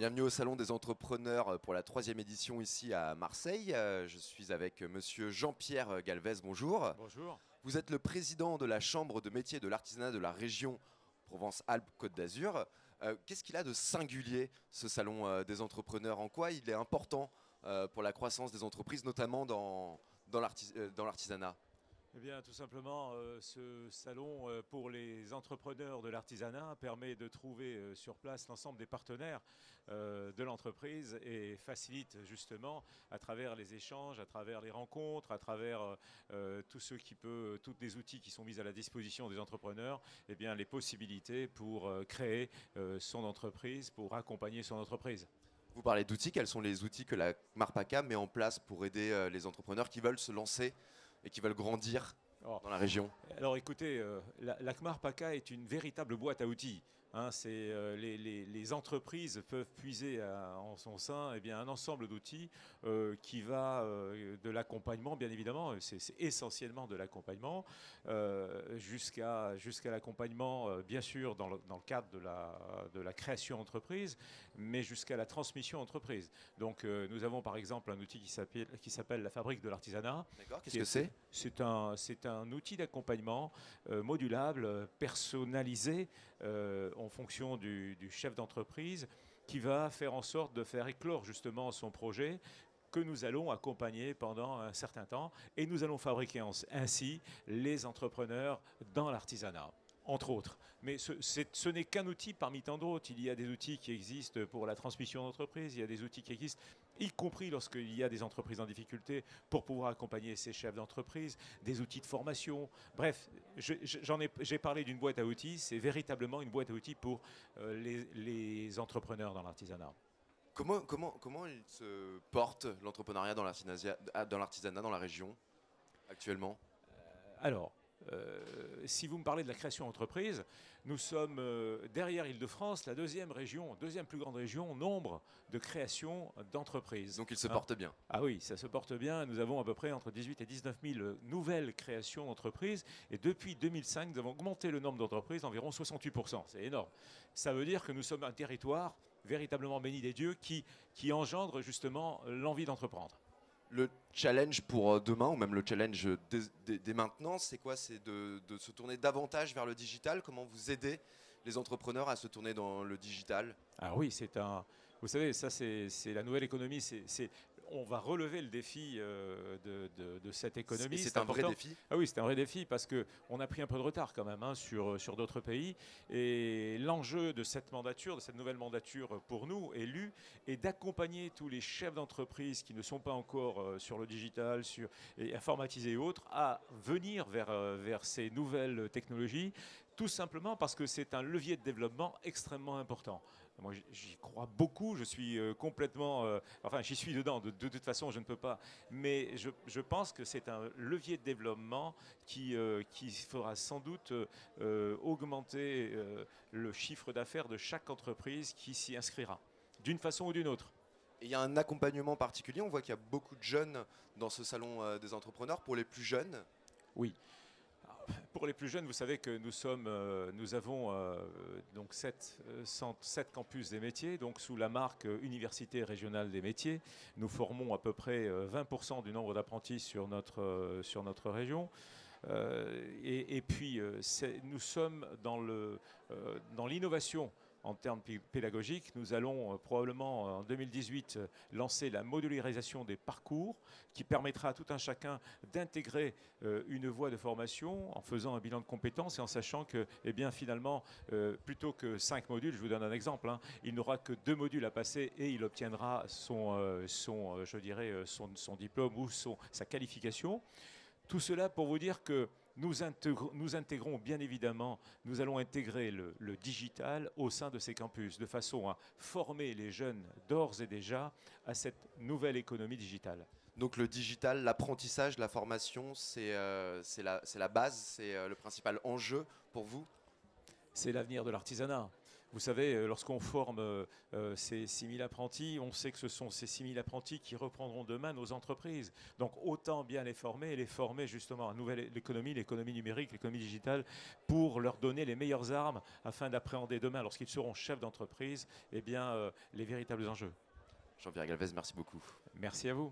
Bienvenue au Salon des entrepreneurs pour la 3e édition ici à Marseille. Je suis avec monsieur Jean-Pierre Galvez, bonjour. Bonjour. Vous êtes le président de la Chambre de métiers de l'artisanat de la région Provence-Alpes-Côte d'Azur. Qu'est-ce qu'il a de singulier, ce Salon des entrepreneurs? En quoi il est important pour la croissance des entreprises, notamment dans l'artisanat? Eh bien, tout simplement, ce salon pour les entrepreneurs de l'artisanat permet de trouver sur place l'ensemble des partenaires de l'entreprise et facilite justement à travers les échanges, à travers les rencontres, à travers tous les outils qui sont mis à la disposition des entrepreneurs, eh bien, les possibilités pour créer son entreprise, pour accompagner son entreprise. Vous parlez d'outils, quels sont les outils que la Marpaca met en place pour aider les entrepreneurs qui veulent se lancer et qui veulent grandir dans la région? Alors écoutez, la CMAR PACA est une véritable boîte à outils. Hein, les entreprises peuvent puiser en son sein un ensemble d'outils qui va de l'accompagnement, bien évidemment, c'est essentiellement de l'accompagnement, jusqu'à l'accompagnement, bien sûr, dans le cadre de la création d'entreprise, mais jusqu'à la transmission d'entreprise. Donc nous avons par exemple un outil qui s'appelle la fabrique de l'artisanat. D'accord, qu'est-ce que c'est? C'est un outil d'accompagnement modulable, personnalisé en fonction du chef d'entreprise qui va faire en sorte de faire éclore justement son projet que nous allons accompagner pendant un certain temps et nous allons fabriquer ainsi les entrepreneurs dans l'artisanat, entre autres. Mais ce n'est qu'un outil parmi tant d'autres. Il y a des outils qui existent pour la transmission d'entreprise, il y a des outils qui existent, y compris lorsqu'il y a des entreprises en difficulté, pour pouvoir accompagner ces chefs d'entreprise, des outils de formation. Bref, j'ai parlé d'une boîte à outils, c'est véritablement une boîte à outils pour les entrepreneurs dans l'artisanat. Comment il se porte l'entrepreneuriat dans l'artisanat dans la région actuellement? Alors, si vous me parlez de la création d'entreprise, nous sommes derrière Île-de-France, la deuxième plus grande région, nombre de création d'entreprises. Donc il se porte bien. Ah oui, ça se porte bien. Nous avons à peu près entre 18 et 19 000 nouvelles créations d'entreprises. Et depuis 2005, nous avons augmenté le nombre d'entreprises d'environ 68%. C'est énorme. Ça veut dire que nous sommes un territoire véritablement béni des dieux qui engendre justement l'envie d'entreprendre. Le challenge pour demain, ou même le challenge dès maintenant, c'est quoi? C'est de se tourner davantage vers le digital. Comment vous aidez les entrepreneurs à se tourner dans le digital? Ah oui, vous savez, ça c'est la nouvelle économie. On va relever le défi de cette économie. C'est un vrai défi? Ah oui, c'est un vrai défi parce qu'on a pris un peu de retard quand même sur d'autres pays. Et l'enjeu de cette nouvelle mandature pour nous, élus, est d'accompagner tous les chefs d'entreprise qui ne sont pas encore sur le digital, et informatisés et autres, à venir vers ces nouvelles technologies, tout simplement parce que c'est un levier de développement extrêmement important. Moi, j'y crois beaucoup, je suis complètement... enfin, j'y suis dedans, de toute façon, je ne peux pas. Mais je pense que c'est un levier de développement qui fera sans doute augmenter le chiffre d'affaires de chaque entreprise qui s'y inscrira, d'une façon ou d'une autre. Et il y a un accompagnement particulier. On voit qu'il y a beaucoup de jeunes dans ce salon des entrepreneurs. Pour les plus jeunes? Oui. Pour les plus jeunes, vous savez que nous avons donc 7 campus des métiers, donc sous la marque Université régionale des métiers. Nous formons à peu près 20% du nombre d'apprentis sur notre région. Et puis, nous sommes dans l'innovation. En termes pédagogiques, nous allons probablement en 2018 lancer la modularisation des parcours qui permettra à tout un chacun d'intégrer une voie de formation en faisant un bilan de compétences et en sachant que, eh bien, finalement, plutôt que 5 modules, je vous donne un exemple, il n'aura que 2 modules à passer et il obtiendra son diplôme ou sa qualification. Tout cela pour vous dire que nous intégrons bien évidemment, nous allons intégrer le digital au sein de ces campus de façon à former les jeunes d'ores et déjà à cette nouvelle économie digitale. Donc le digital, l'apprentissage, la formation, c'est la base, c'est le principal enjeu pour vous? C'est l'avenir de l'artisanat. Vous savez, lorsqu'on forme ces 6000 apprentis, on sait que ce sont ces 6000 apprentis qui reprendront demain nos entreprises. Donc autant bien les former, et les former justement à l'économie numérique, l'économie digitale, pour leur donner les meilleures armes afin d'appréhender demain, lorsqu'ils seront chefs d'entreprise, eh bien, les véritables enjeux. Jean-Pierre Galvez, merci beaucoup. Merci à vous.